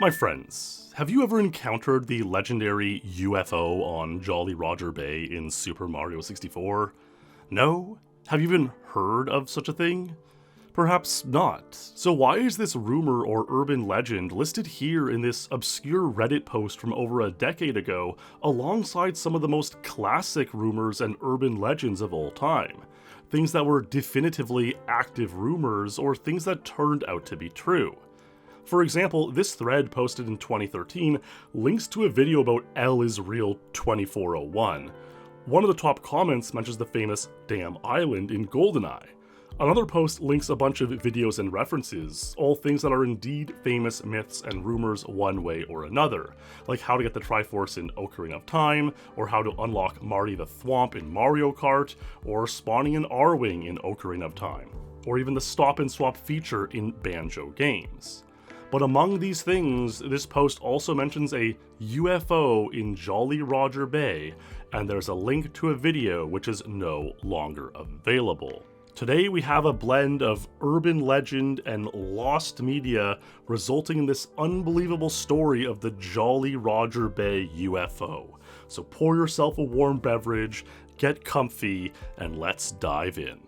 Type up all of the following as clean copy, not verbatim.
My friends, have you ever encountered the legendary UFO on Jolly Roger Bay in Super Mario 64? No? Have you even heard of such a thing? Perhaps not. So why is this rumor or urban legend listed here in this obscure Reddit post from over a decade ago, alongside some of the most classic rumors and urban legends of all time? Things that were definitively active rumors or things that turned out to be true. For example, this thread posted in 2013 links to a video about L is Real 2401. One of the top comments mentions the famous Damn Island in GoldenEye. Another post links a bunch of videos and references, all things that are indeed famous myths and rumors one way or another, like how to get the Triforce in Ocarina of Time, or how to unlock Marty the Thwomp in Mario Kart, or spawning an R-Wing in Ocarina of Time, or even the stop and swap feature in Banjo games. But among these things, this post also mentions a UFO in Jolly Roger Bay, and there's a link to a video which is no longer available. Today we have a blend of urban legend and lost media resulting in this unbelievable story of the Jolly Roger Bay UFO. So pour yourself a warm beverage, get comfy, and let's dive in.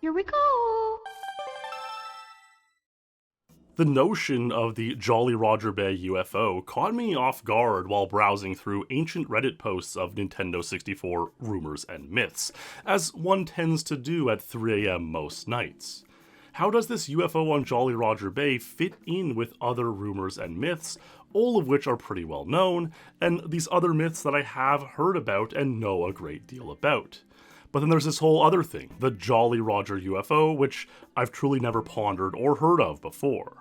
Here we go! The notion of the Jolly Roger Bay UFO caught me off guard while browsing through ancient Reddit posts of Nintendo 64 rumors and myths, as one tends to do at 3 AM most nights. How does this UFO on Jolly Roger Bay fit in with other rumors and myths, all of which are pretty well known, and these other myths that I have heard about and know a great deal about? But then there's this whole other thing, the Jolly Roger UFO, which I've truly never pondered or heard of before.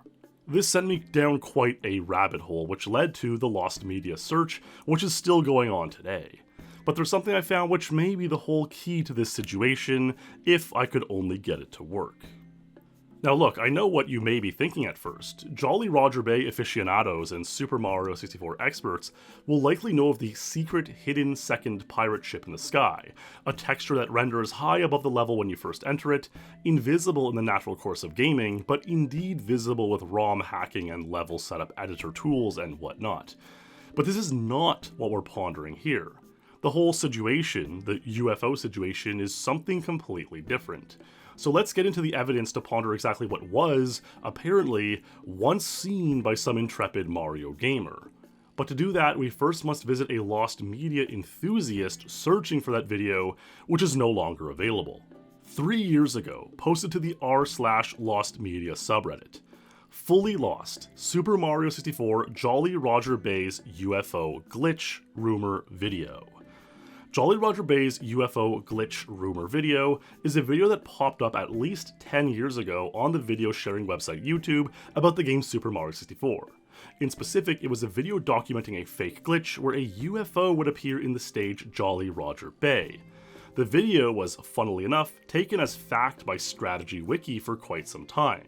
This sent me down quite a rabbit hole, which led to the lost media search, which is still going on today. But there's something I found which may be the whole key to this situation, if I could only get it to work. Now look, I know what you may be thinking at first. Jolly Roger Bay aficionados and Super Mario 64 experts will likely know of the secret hidden second pirate ship in the sky, a texture that renders high above the level when you first enter it, invisible in the natural course of gaming, but indeed visible with ROM hacking and level setup editor tools and whatnot. But this is not what we're pondering here. The whole situation, the UFO situation, is something completely different. So let's get into the evidence to ponder exactly what was, apparently, once seen by some intrepid Mario gamer. But to do that, we first must visit a lost media enthusiast searching for that video, which is no longer available. 3 years ago, posted to the r/lost media subreddit. Fully Lost, Super Mario 64 Jolly Roger Bay's UFO glitch rumor video. Jolly Roger Bay's UFO glitch rumor video is a video that popped up at least 10 years ago on the video sharing website YouTube about the game Super Mario 64. In specific, it was a video documenting a fake glitch where a UFO would appear in the stage Jolly Roger Bay. The video was, funnily enough, taken as fact by Strategy Wiki for quite some time.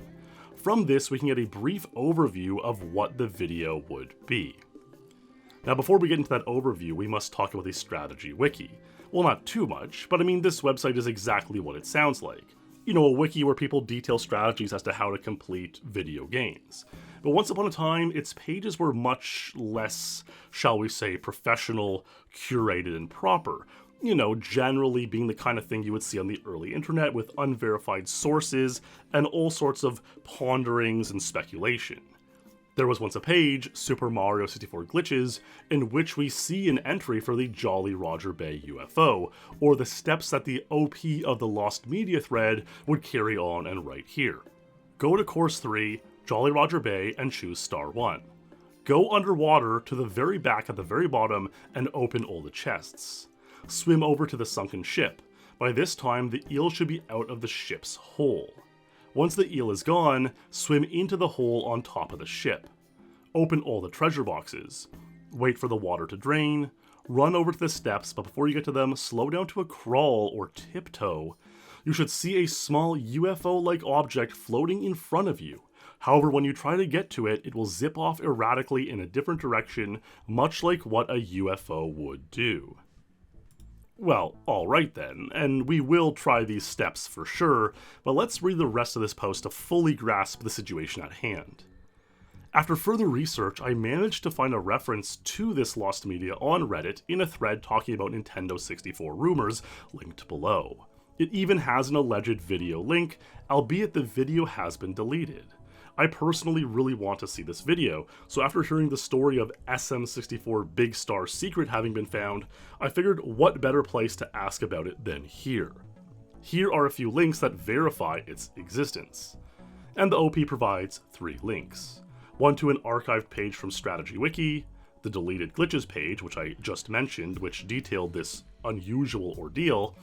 From this, we can get a brief overview of what the video would be. Now before we get into that overview, we must talk about the Strategy Wiki. Well, not too much, but I mean this website is exactly what it sounds like. You know, a wiki where people detail strategies as to how to complete video games. But once upon a time, its pages were much less, shall we say, professional, curated, and proper. You know, generally being the kind of thing you would see on the early internet with unverified sources and all sorts of ponderings and speculation. There was once a page, Super Mario 64 Glitches, in which we see an entry for the Jolly Roger Bay UFO, or the steps that the OP of the Lost Media thread would carry on and write here. Go to Course 3, Jolly Roger Bay, and choose Star 1. Go underwater to the very back at the very bottom and open all the chests. Swim over to the sunken ship. By this time, the eel should be out of the ship's hole. Once the eel is gone, swim into the hole on top of the ship. Open all the treasure boxes. Wait for the water to drain. Run over to the steps, but before you get to them, slow down to a crawl or tiptoe. You should see a small UFO-like object floating in front of you. However, when you try to get to it, it will zip off erratically in a different direction, much like what a UFO would do. Well, alright then, and we will try these steps for sure, but let's read the rest of this post to fully grasp the situation at hand. After further research, I managed to find a reference to this lost media on Reddit in a thread talking about Nintendo 64 rumors, linked below. It even has an alleged video link, albeit the video has been deleted. I personally really want to see this video, so after hearing the story of SM64 Big Star Secret having been found, I figured what better place to ask about it than here. Here are a few links that verify its existence. And the OP provides 3 links. One to an archived page from Strategy Wiki, the deleted glitches page, which I just mentioned, which detailed this unusual ordeal,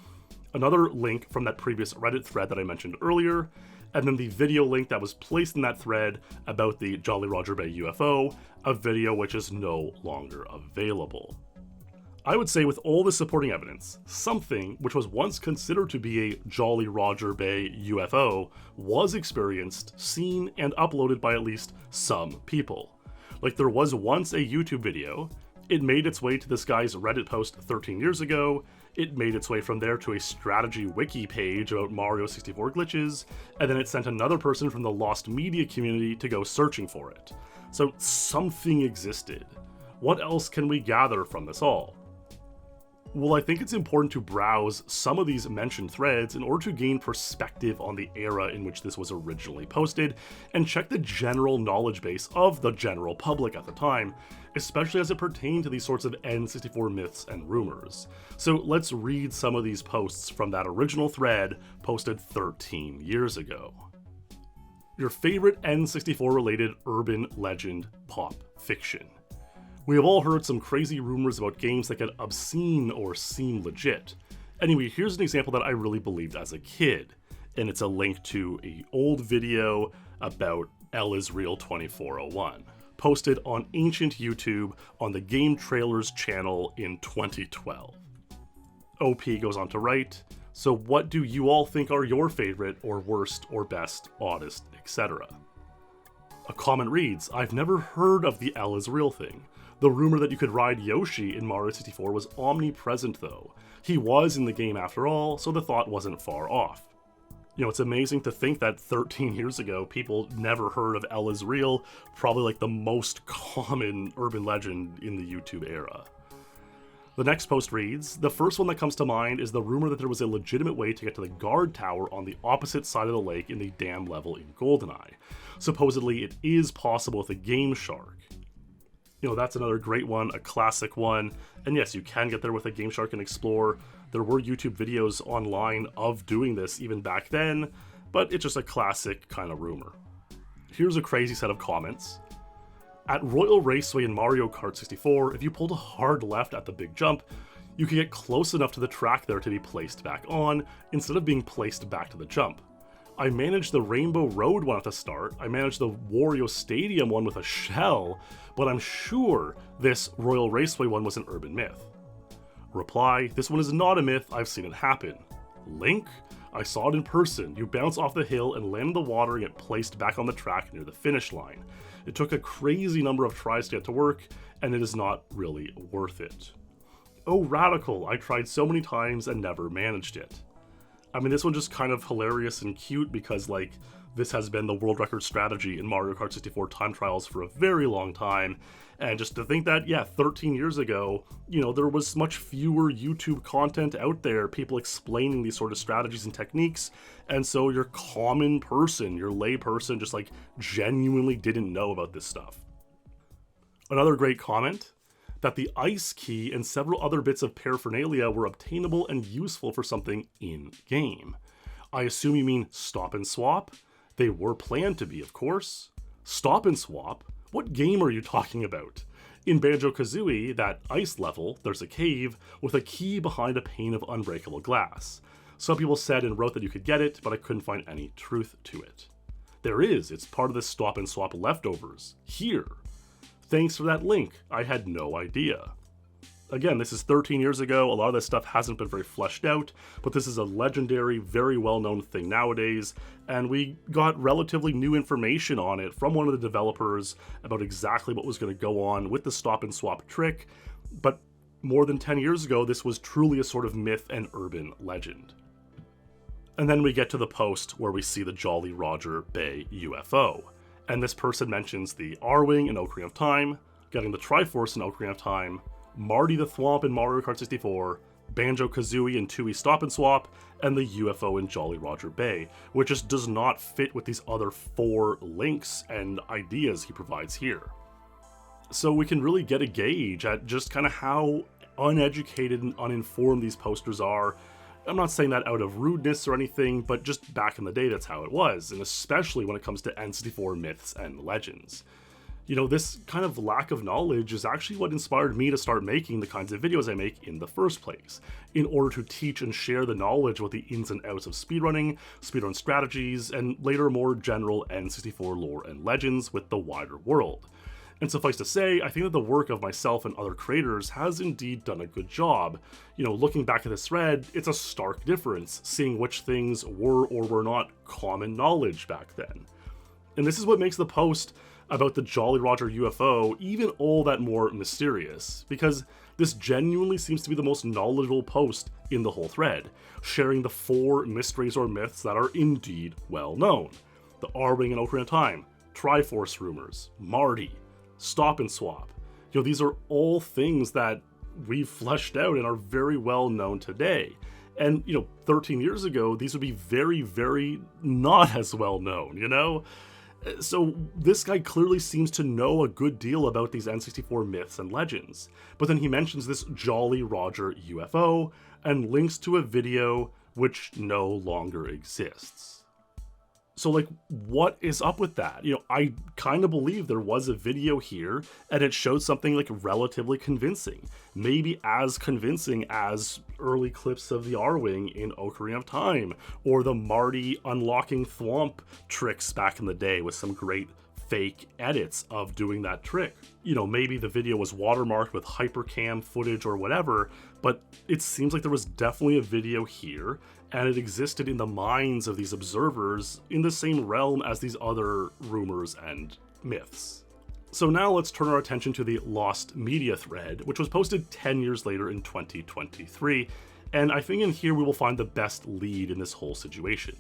another link from that previous Reddit thread that I mentioned earlier, and then the video link that was placed in that thread about the Jolly Roger Bay UFO, a video which is no longer available. I would say with all the supporting evidence, something which was once considered to be a Jolly Roger Bay UFO was experienced, seen, and uploaded by at least some people. Like there was once a YouTube video, it made its way to this guy's Reddit post 13 years ago, it made its way from there to a Strategy Wiki page about Mario 64 glitches, and then it sent another person from the lost media community to go searching for it. So something existed. What else can we gather from this all? Well, I think it's important to browse some of these mentioned threads in order to gain perspective on the era in which this was originally posted, and check the general knowledge base of the general public at the time, especially as it pertained to these sorts of N64 myths and rumors. So let's read some of these posts from that original thread posted 13 years ago. Your favorite N64 related urban legend pop fiction. We have all heard some crazy rumors about games that get obscene or seem legit. Anyway, here's an example that I really believed as a kid, and it's a link to an old video about L is Real 2401, posted on ancient YouTube on the Game Trailers channel in 2012. OP goes on to write, so what do you all think are your favorite or worst or best, oddest, etc.? A comment reads, I've never heard of the L is Real thing. The rumor that you could ride Yoshi in Mario 64 was omnipresent though. He was in the game after all, so the thought wasn't far off. You know, it's amazing to think that 13 years ago, people never heard of L is Real, probably like the most common urban legend in the YouTube era. The next post reads, the first one that comes to mind is the rumor that there was a legitimate way to get to the guard tower on the opposite side of the lake in the dam level in GoldenEye. Supposedly, it is possible with a Game Shark. You know, that's another great one, a classic one. And yes, you can get there with a Game Shark and explore. There were YouTube videos online of doing this even back then, but it's just a classic kind of rumor. Here's a crazy set of comments. At Royal Raceway in Mario Kart 64, if you pulled a hard left at the big jump, you could get close enough to the track there to be placed back on, instead of being placed back to the jump. I managed the Rainbow Road one at the start, I managed the Wario Stadium one with a shell, but I'm sure this Royal Raceway one was an urban myth. Reply, this one is not a myth, I've seen it happen. Link, I saw it in person. You bounce off the hill and land in the water and get placed back on the track near the finish line. It took a crazy number of tries to get to work, and it is not really worth it. Oh, Radical, I tried so many times and never managed it. I mean, this one just kind of hilarious and cute because, like, this has been the world record strategy in Mario Kart 64 time trials for a very long time. And just to think that, yeah, 13 years ago, you know, there was much fewer YouTube content out there, people explaining these sort of strategies and techniques. And so your common person, your lay person, just like genuinely didn't know about this stuff. Another great comment, that the ice key and several other bits of paraphernalia were obtainable and useful for something in-game. I assume you mean stop and swap? They were planned to be, of course. Stop and swap? What game are you talking about? In Banjo-Kazooie, that ice level, there's a cave with a key behind a pane of unbreakable glass. Some people said and wrote that you could get it, but I couldn't find any truth to it. There is, it's part of the stop and swap leftovers. Here. Thanks for that link, I had no idea. Again, this is 13 years ago, a lot of this stuff hasn't been very fleshed out, but this is a legendary, very well-known thing nowadays, and we got relatively new information on it from one of the developers about exactly what was going to go on with the stop and swap trick, but More than 10 years ago, this was truly a sort of myth and urban legend. And then we get to the post where we see the Jolly Roger Bay UFO. And this person mentions the R-Wing in Ocarina of Time, getting the Triforce in Ocarina of Time, Marty the Thwomp in Mario Kart 64, Banjo-Kazooie in Tooie Stop and Swap, and the UFO in Jolly Roger Bay, which just does not fit with these other 4 links and ideas he provides here. So we can really get a gauge at just kind of how uneducated and uninformed these posters are. I'm not saying that out of rudeness or anything, but just back in the day, that's how it was, and especially when it comes to N64 myths and legends. You know, this kind of lack of knowledge is actually what inspired me to start making the kinds of videos I make in the first place, in order to teach and share the knowledge about the ins and outs of speedrunning, speedrun strategies, and later more general N64 lore and legends with the wider world. And suffice to say, I think that the work of myself and other creators has indeed done a good job. You know, looking back at this thread, it's a stark difference, seeing which things were or were not common knowledge back then. And this is what makes the post about the Jolly Roger UFO even all that more mysterious, because this genuinely seems to be the most knowledgeable post in the whole thread, sharing the 4 mysteries or myths that are indeed well known. The R-Wing in Ocarina of Time, Triforce rumors, Marty, Stop and Swap. You know, these are all things that we've fleshed out and are very well known today. And, you know, 13 years ago, these would be very, very not as well known, you know? So this guy clearly seems to know a good deal about these N64 myths and legends. But then he mentions this Jolly Roger UFO and links to a video which no longer exists. So, like, what is up with that? You know, I kind of believe there was a video here and it showed something, like, relatively convincing. Maybe as convincing as early clips of the R-Wing in Ocarina of Time, or the Marty unlocking Thwomp tricks back in the day with some great fake edits of doing that trick. You know, maybe the video was watermarked with hypercam footage or whatever, but it seems like there was definitely a video here, and it existed in the minds of these observers in the same realm as these other rumors and myths. So now let's turn our attention to the Lost Media thread, which was posted 10 years later in 2023, and I think in here we will find the best lead in this whole situation.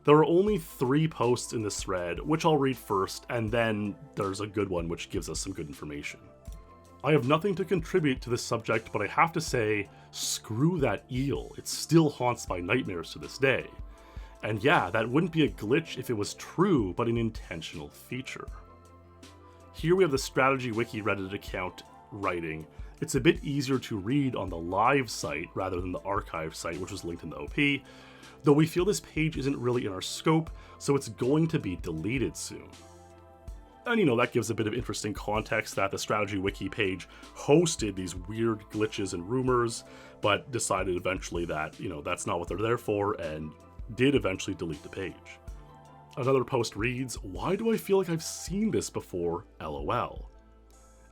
There are only 3 posts in this thread, which I'll read first, and then there's a good one which gives us some good information. I have nothing to contribute to this subject, but I have to say, screw that eel. It still haunts my nightmares to this day. And yeah, that wouldn't be a glitch if it was true, but an intentional feature. Here we have the Strategy Wiki Reddit account writing, "It's a bit easier to read on the live site rather than the archive site, which was linked in the OP, though we feel this page isn't really in our scope, so it's going to be deleted soon." And, you know, that gives a bit of interesting context that the Strategy Wiki page hosted these weird glitches and rumors, but decided eventually that, you know, that's not what they're there for, and did eventually delete the page. Another post reads, "Why do I feel like I've seen this before? LOL."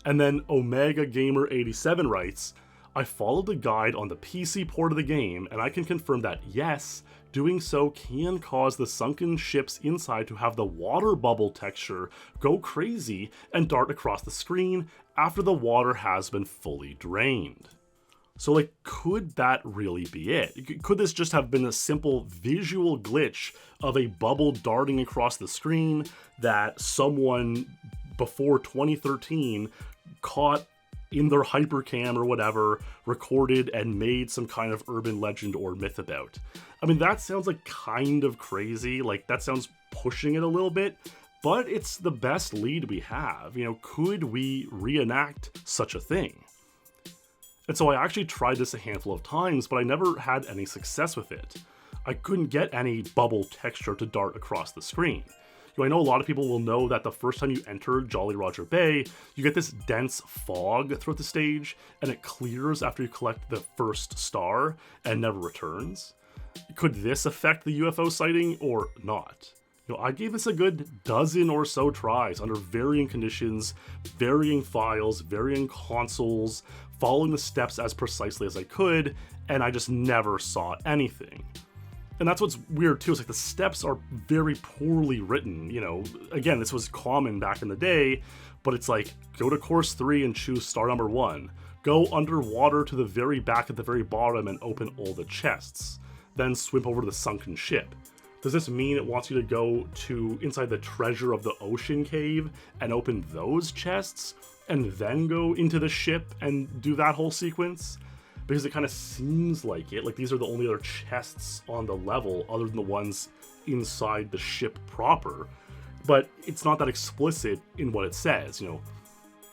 And then Omega Gamer 87 writes, "I followed the guide on the PC port of the game, and I can confirm that yes, doing so can cause the sunken ships inside to have the water bubble texture go crazy and dart across the screen after the water has been fully drained." So, like, could that really be it? Could this just have been a simple visual glitch of a bubble darting across the screen that someone before 2013 caught in their hypercam or whatever, recorded and made some kind of urban legend or myth about? I mean, that sounds like kind of crazy, like that sounds pushing it a little bit, but it's the best lead we have. You know, could we reenact such a thing? And so I actually tried this a handful of times, but I never had any success with it. I couldn't get any bubble texture to dart across the screen. I know a lot of people will know that the first time you enter Jolly Roger Bay, you get this dense fog throughout the stage, and it clears after you collect the first star and never returns. Could this affect the UFO sighting or not? You know, I gave this a good dozen or so tries under varying conditions, varying files, varying consoles, following the steps as precisely as I could, and I just never saw anything. And that's what's weird too, is like the steps are very poorly written. You know, again, this was common back in the day, but it's like, go to course 3 and choose star number 1. Go underwater to the very back at the very bottom and open all the chests. Then swim over to the sunken ship. Does this mean it wants you to go to inside the treasure of the ocean cave and open those chests and then go into the ship and do that whole sequence? Because it kind of seems like it. Like, these are the only other chests on the level other than the ones inside the ship proper. But it's not that explicit in what it says, you know,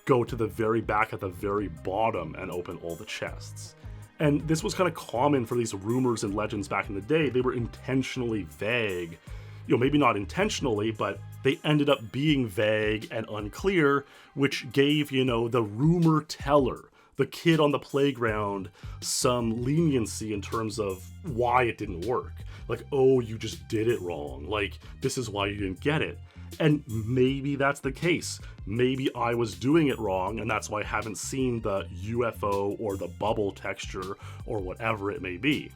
go to the very back at the very bottom and open all the chests. And this was kind of common for these rumors and legends back in the day. They were intentionally vague. You know, maybe not intentionally, but they ended up being vague and unclear, which gave, you know, the rumor teller, the kid on the playground, some leniency in terms of why it didn't work. Like, oh, you just did it wrong. Like, this is why you didn't get it. And maybe that's the case. Maybe I was doing it wrong, and that's why I haven't seen the UFO or the bubble texture or whatever it may be.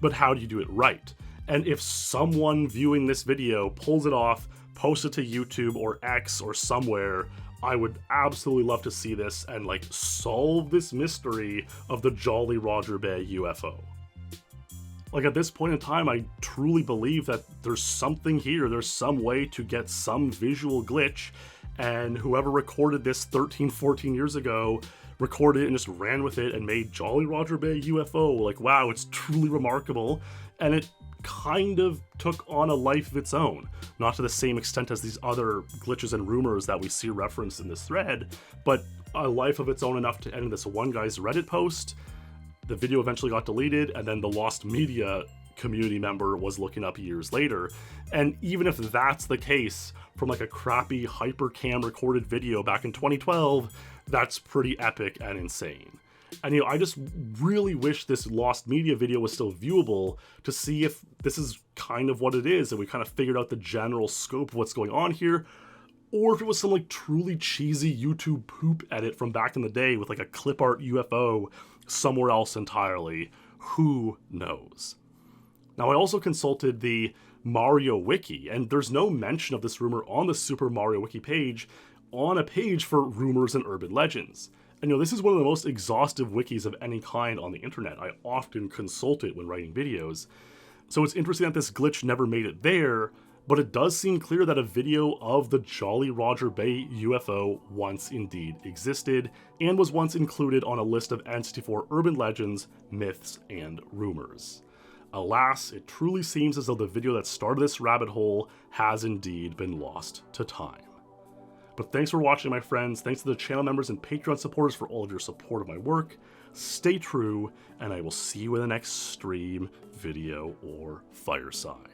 But how do you do it right? And if someone viewing this video pulls it off, posts it to YouTube or X or somewhere, I would absolutely love to see this and like solve this mystery of the Jolly Roger Bay UFO. Like, at this point in time, I truly believe that there's something here. There's some way to get some visual glitch, and whoever recorded this 13, 14 years ago recorded it and just ran with it and made Jolly Roger Bay UFO. Like, wow, it's truly remarkable. And it kind of took on a life of its own. Not to the same extent as these other glitches and rumors that we see referenced in this thread, but a life of its own enough to end in this one guy's Reddit post. The video eventually got deleted, and then the Lost Media community member was looking up years later. And even if that's the case, from like a crappy hypercam recorded video back in 2012, that's pretty epic and insane. And, you know, I just really wish this Lost Media video was still viewable to see if this is kind of what it is, and we kind of figured out the general scope of what's going on here, or if it was some like truly cheesy YouTube poop edit from back in the day with like a clip art UFO somewhere else entirely. Who knows? Now, I also consulted the Mario Wiki, and there's no mention of this rumor on the Super Mario Wiki page, on a page for rumors and urban legends. And, you know, this is one of the most exhaustive wikis of any kind on the internet. I often consult it when writing videos. So it's interesting that this glitch never made it there, but it does seem clear that a video of the Jolly Roger Bay UFO once indeed existed, and was once included on a list of N64 urban legends, myths, and rumors. Alas, it truly seems as though the video that started this rabbit hole has indeed been lost to time. But thanks for watching, my friends. Thanks to the channel members and Patreon supporters for all of your support of my work. Stay true, and I will see you in the next stream, video, or fireside.